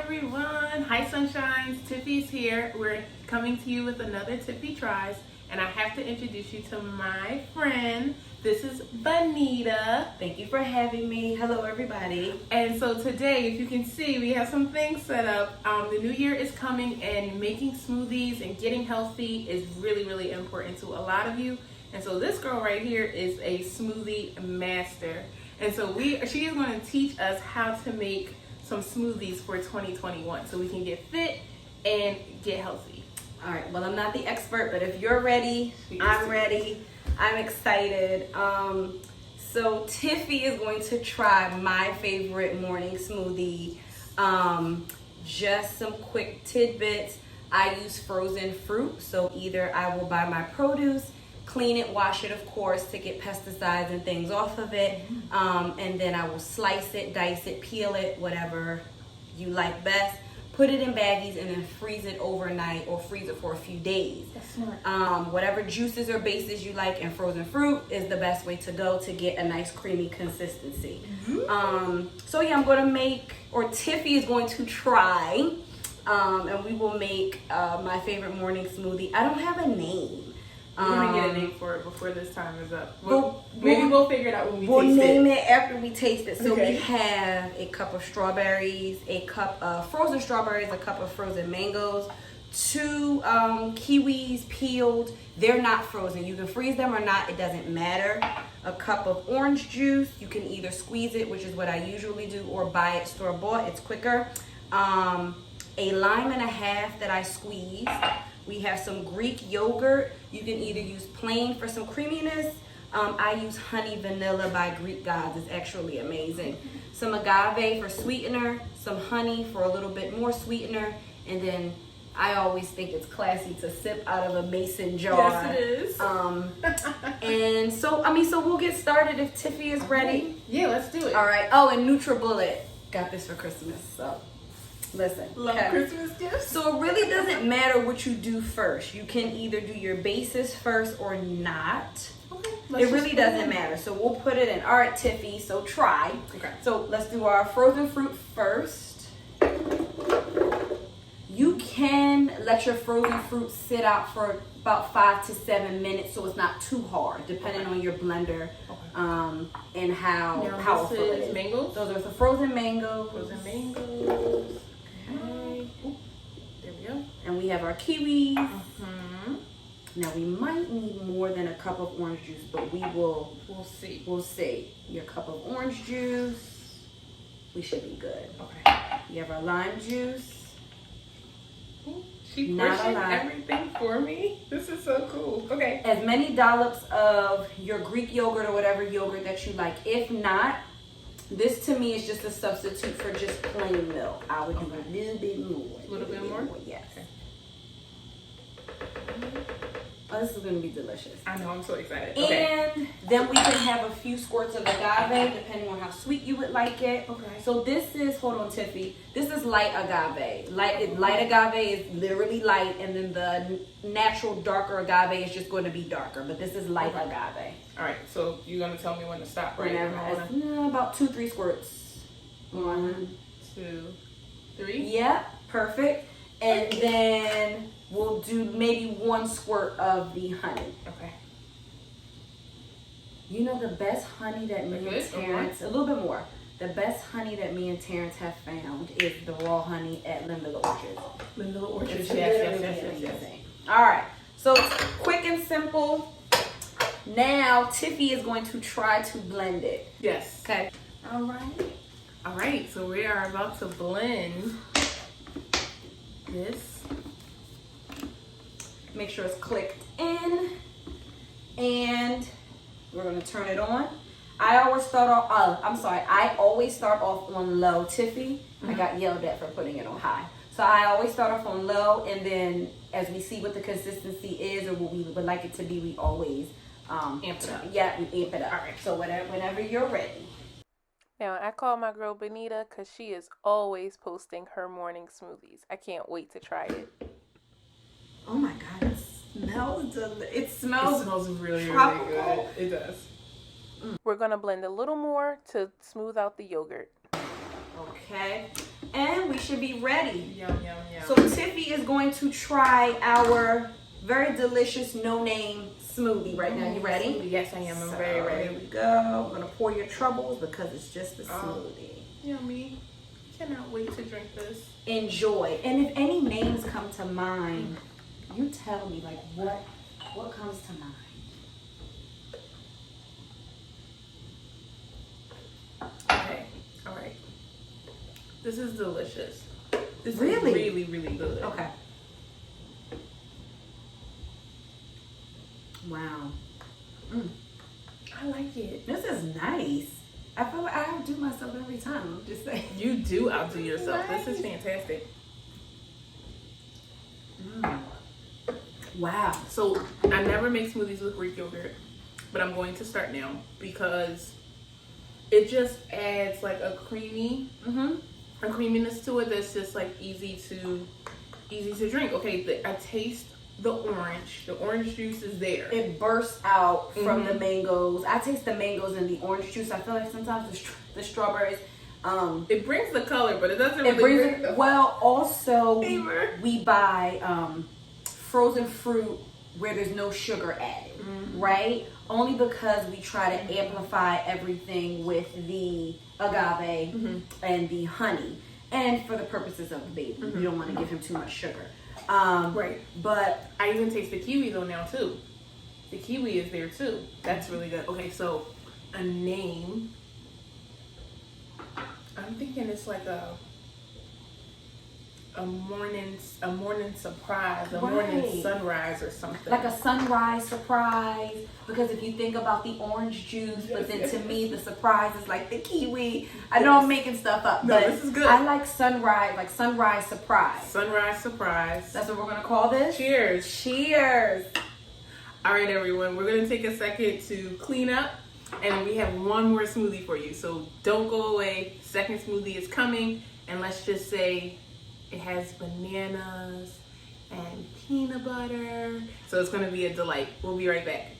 everyone. Hi Sunshines, Tiffy's here. We're coming to you with another Tiffy Tries, and I have to introduce you to my friend. This is BENITA. Thank you for having me. Hello everybody. And so today, if you can see, we have some things set up. The new year is coming, and making smoothies and getting healthy is really important to a lot of you. And so this girl right here is a smoothie master. And so she is going to teach us how to make some smoothies for 2021 so we can get fit and get healthy. All right, well, I'm not the expert, but if you're ready, I'm ready. I'm excited. So Tiffy is going to try my favorite morning smoothie. Just some quick tidbits. I use frozen fruit, so either I will buy my produce, clean it, wash it, of course, to get pesticides and things off of it. And then I will slice it, dice it, peel it, whatever you like best. Put it in baggies and then freeze it overnight or freeze it for a few days. That's smart. Whatever juices or bases you like in frozen fruit is the best way to go to get a nice creamy consistency. So yeah, I'm going to make, or Tiffy is going to try, and we will make my favorite morning smoothie. I don't have a name. We're going to get a name for it before this time is up. Maybe we'll figure it out when we taste it. We'll name it after we taste it. So okay. We have a cup of strawberries, a cup of frozen strawberries, a cup of frozen mangoes, 2 kiwis peeled. They're not frozen. You can freeze them or not. It doesn't matter. A cup of orange juice. You can either squeeze it, which is what I usually do, or buy it store-bought. It's quicker. A lime and a half that I squeezed. We have some Greek yogurt. You can either use plain for some creaminess. I use honey vanilla by Greek Gods. It's actually amazing. Some agave for sweetener, some honey for a little bit more sweetener, and then I always think it's classy to sip out of a mason jar. Yes, it is. And so we'll get started if Tiffy is ready. Yeah, let's do it. All right. Oh, and NutriBullet got this for Christmas. So listen. Love Christmas gifts. So it really doesn't matter what you do first. You can either do your bases first or not. Okay. It really doesn't matter. So we'll put it in. All right, Tiffy, so try. Okay. So let's do our frozen fruit first. You can let your frozen fruit sit out for about 5 to 7 minutes so it's not too hard, depending on your blender and how powerful it is. Mangoes? Those are the frozen mangoes. Frozen mangoes. Okay. Ooh, there we go. And we have our kiwis. Now we might need more than a cup of orange juice, but we'll see. We'll see. Your cup of orange juice. We should be good. Okay. You have our lime juice. She portioned everything for me. This is so cool. Okay. As many dollops of your Greek yogurt or whatever yogurt that you like. If not, this to me is just a substitute for just plain milk. I would do a little bit more. A little bit more? Yes. Okay. Oh, this is going to be delicious. I know, I'm so excited. And then we can have a few squirts of agave, depending on how sweet you would like it. Okay. So this is, hold on, Tiffy. This is light agave. Light agave is literally light, and then the natural darker agave is just going to be darker. But this is light agave. All right. So you're gonna tell me when to stop, right? About 2-3 squirts. 1, 2, 3. Yep, perfect. And then we'll do maybe 1 squirt of the honey. Okay. You know the best honey that me and Terrence, a little bit more. The best honey that me and Terrence have found is the raw honey at Linville Orchards. Linville Orchards, yes. All right, so it's quick and simple. Now Tiffy is going to try to blend it. Yes. Okay. All right. So we are about to blend this. Make sure it's clicked in, and we're going to turn it on. I always start off, I always start off on low. Tiffy, I got yelled at for putting it on high. So I always start off on low, and then as we see what the consistency is or what we would like it to be, we always amp it up. Yeah, we amp it up. All right. So whenever you're ready. Now, I call my girl BENITA because she is always posting her morning smoothies. I can't wait to try it. Oh my God, it smells really tropical. good. It does. We're going to blend a little more to smooth out the yogurt. Okay. and we should be ready. Yum, yum, yum. So Tiffy is going to try our very delicious no-name smoothie right now. You ready? Yes, I am. I'm very ready. Here we go. I'm gonna pour your troubles because it's just a smoothie. Yummy. Cannot wait to drink this. Enjoy. And if any names come to mind, you tell me, like, what comes to mind? Okay. All right. This is delicious. This Really? is really, really good. Okay. Wow. I like it. This is nice. I feel like I outdo myself every time. I'm just saying. You do outdo yourself. This is fantastic. Wow. So I never make smoothies with Greek yogurt, but I'm going to start now because it just adds like a creaminess to it that's just like easy to drink. Okay, I taste the orange. The orange juice is there. It bursts out from the mangoes. I taste the mangoes and the orange juice. I feel like sometimes the strawberries. It brings the color, but it doesn't really bring the well. Also, flavor. we buy frozen fruit where there's no sugar added, right? Only because we try to amplify everything with the agave and the honey, and for the purposes of the baby, you don't want to give him too much sugar. Right. But I even taste the kiwi though now too. The kiwi is there too. That's really good. Okay, so a name. I'm thinking it's like a morning surprise, a morning sunrise or something. like a sunrise surprise, because if you think about the orange juice, but then to me the surprise is like the kiwi. I know I'm making stuff up, No, but this is good. I like sunrise surprise. Sunrise surprise. That's what we're gonna call this. Cheers. Cheers. All right, everyone. We're gonna take a second to clean up, and we have one more smoothie for you. So don't go away. Second smoothie is coming, and let's just say it has bananas and peanut butter. So it's gonna be a delight. We'll be right back.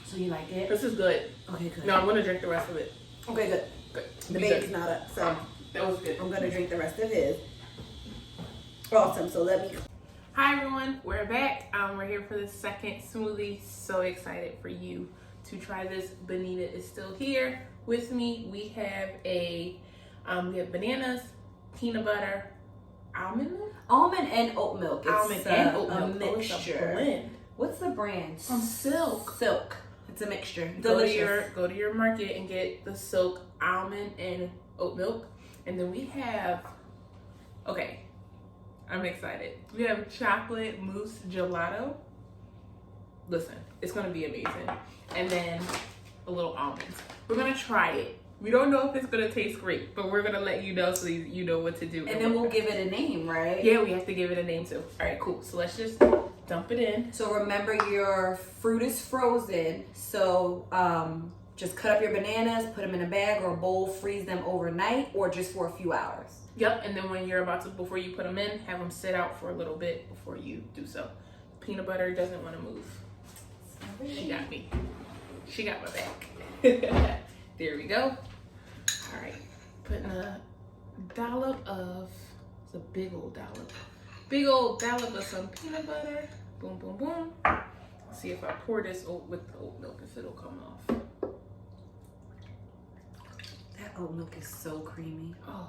So you like it? This is good. Okay, good. No, I'm gonna drink the rest of it. Okay, good. Good. The Be baby's good. not up, so That was good. I'm gonna drink the rest of his. Awesome. So let me. Hi everyone, we're back. We're here for the second smoothie. So excited for you to try this. BENITA is still here with me. We have we have bananas, peanut butter, almond milk? Almond and oat milk. It's Almond and oat milk. a Oh, it's a mixture. blend. What's the brand? From Silk. Silk. It's a mixture. Go Delicious. to your market and get the Silk almond and oat milk. And then we have, okay, I'm excited. We have chocolate mousse gelato. Listen, it's gonna be amazing. And then a little almonds. We're gonna try it. We don't know if it's gonna taste great, but we're gonna let you know so you know what to do. And then we'll give it a name, right? Yeah, we have to give it a name too. All right, cool. So let's just dump it in. So remember, your fruit is frozen. So just cut up your bananas, put them in a bag or a bowl, freeze them overnight or just for a few hours. Yep, and then when you're about to, before you put them in, have them sit out for a little bit before you do so. Peanut butter doesn't want to move. She got me. She got my back. There we go. All right, putting a dollop of, it's a big old dollop of some peanut butter. Boom, boom, boom. Let's see if I pour this with the oat milk, if it'll come off. That oat milk is so creamy. Oh,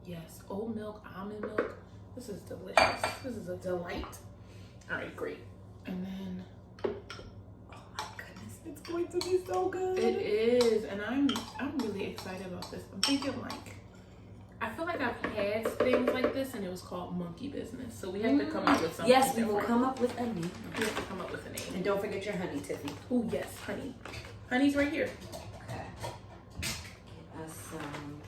yes, oat milk, almond milk. This is delicious. This is a delight. All right, great. And then, Oh my goodness, it's going to be so good. it is, and I'm really excited about this. I'm thinking like, I feel like I've had things like this and it was called monkey business. So we have to come up with something. Yes, we will different. come up with a name. We have to come up with a name. And don't forget your honey, Tiffy. Oh yes, honey. Honey's right here. Okay. Get us some.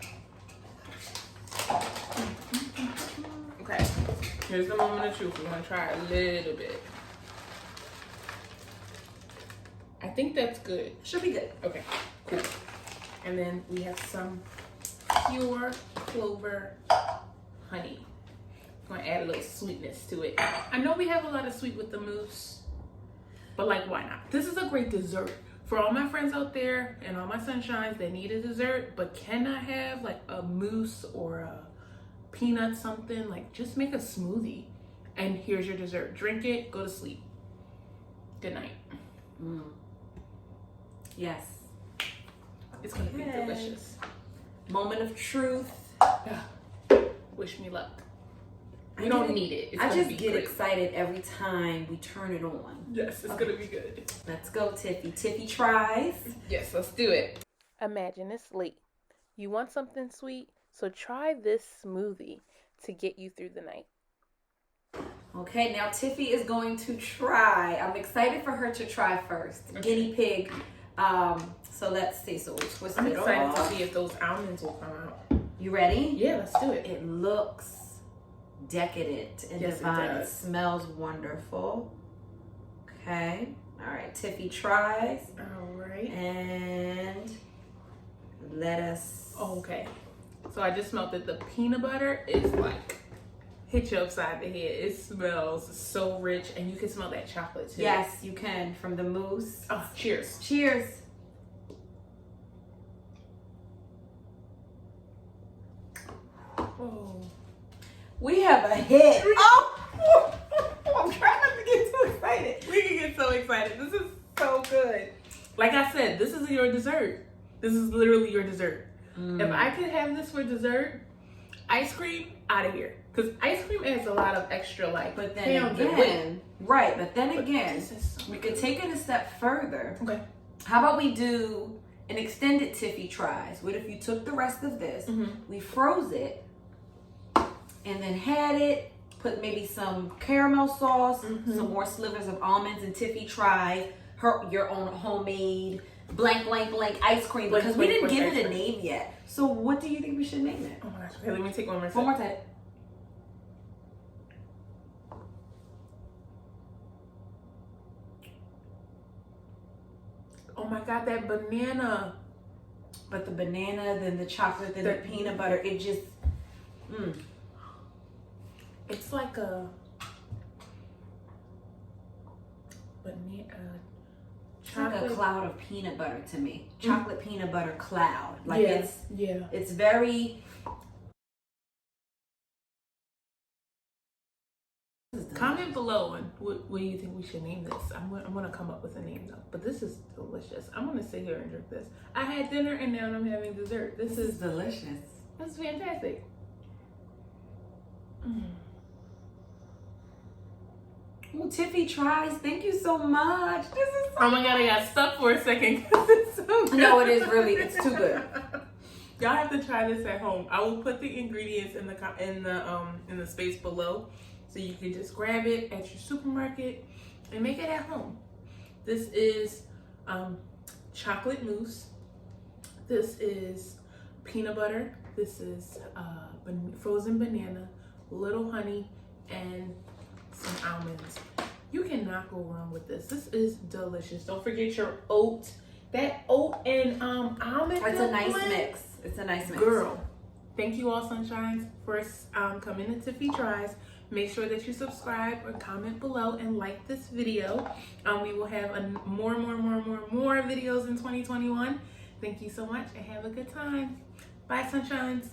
Okay. Here's the moment of truth. We're gonna try a little bit. I think that's good. Should be good. Okay, cool. And then we have some pure clover honey. I'm gonna add a little sweetness to it. I know we have a lot of sweet with the mousse, but like, why not? This is a great dessert. For all my friends out there and all my sunshines that need a dessert but cannot have like a mousse or a peanut something, like just make a smoothie and here's your dessert. Drink it, go to sleep. Good night. Yes. It's gonna be delicious. Moment of truth. Wish me luck. We don't need it. It's I gonna just be get great. excited every time we turn it on. Yes, it's gonna be good. Let's go, Tiffy. Tiffy tries. Yes, let's do it. Imagine it's late. You want something sweet, so try this smoothie to get you through the night. Okay, now Tiffy is going to try. I'm excited for her to try first. Okay. Guinea pig. So let's see. So we'll twist I'm it excited off. to see if those almonds will come out. You ready? Yeah, let's do it. It looks decadent and Yes, it divine. It does. smells wonderful. Okay. All right. Tiffy tries. All right. And let us. Okay. So I just smelled that the peanut butter is like hit you upside the head. It smells so rich, and you can smell that chocolate too. Yes, you can from the mousse. Oh, cheers. Cheers. Oh. We have a hit. Oh, I'm trying not to get too excited. We can get so excited. This is so good. Like I said, this is your dessert. This is literally your dessert. If I could have this for dessert, ice cream, out of here. Because ice cream adds a lot of extra, like, But then pounds of weight. again, right, but then again, This is so we could take it a step further. Okay. How about we do an extended Tiffy tries? What if you took the rest of this, we froze it, and then had it, put maybe some caramel sauce, some more slivers of almonds, and Tiffy tried your own homemade blank ice cream, because we didn't give it a name yet. So what do you think we should name it? Oh my gosh. Okay, let me take one more sip. One more time. Oh my God, that banana. But the banana, then the chocolate, then the peanut butter, it just, It's like a banana. It's like a cloud of peanut butter to me. Chocolate peanut butter cloud. Like it's very. Comment below on what do you think we should name this. I'm gonna come up with a name though. But this is delicious. I'm gonna sit here and drink this. I had dinner and now I'm having dessert. This is delicious. This is fantastic. Well, Tiffy tries. Thank you so much. This is so Oh my God, I got stuck for a second because it's so good. No, it is really. It's too good. Y'all have to try this at home. I will put the ingredients in the space below, so you can just grab it at your supermarket and make it at home. This is chocolate mousse. This is peanut butter. This is frozen banana, little honey, and some almonds. You cannot go wrong with this. This is delicious. Don't forget your oat. That oat and almond. It's a nice blend. mix. It's a nice mix. Girl, thank you all, sunshines, for coming to Tiffy Tries. Make sure that you subscribe or comment below and like this video. We will have more videos in 2021. Thank you so much and have a good time. Bye, sunshines.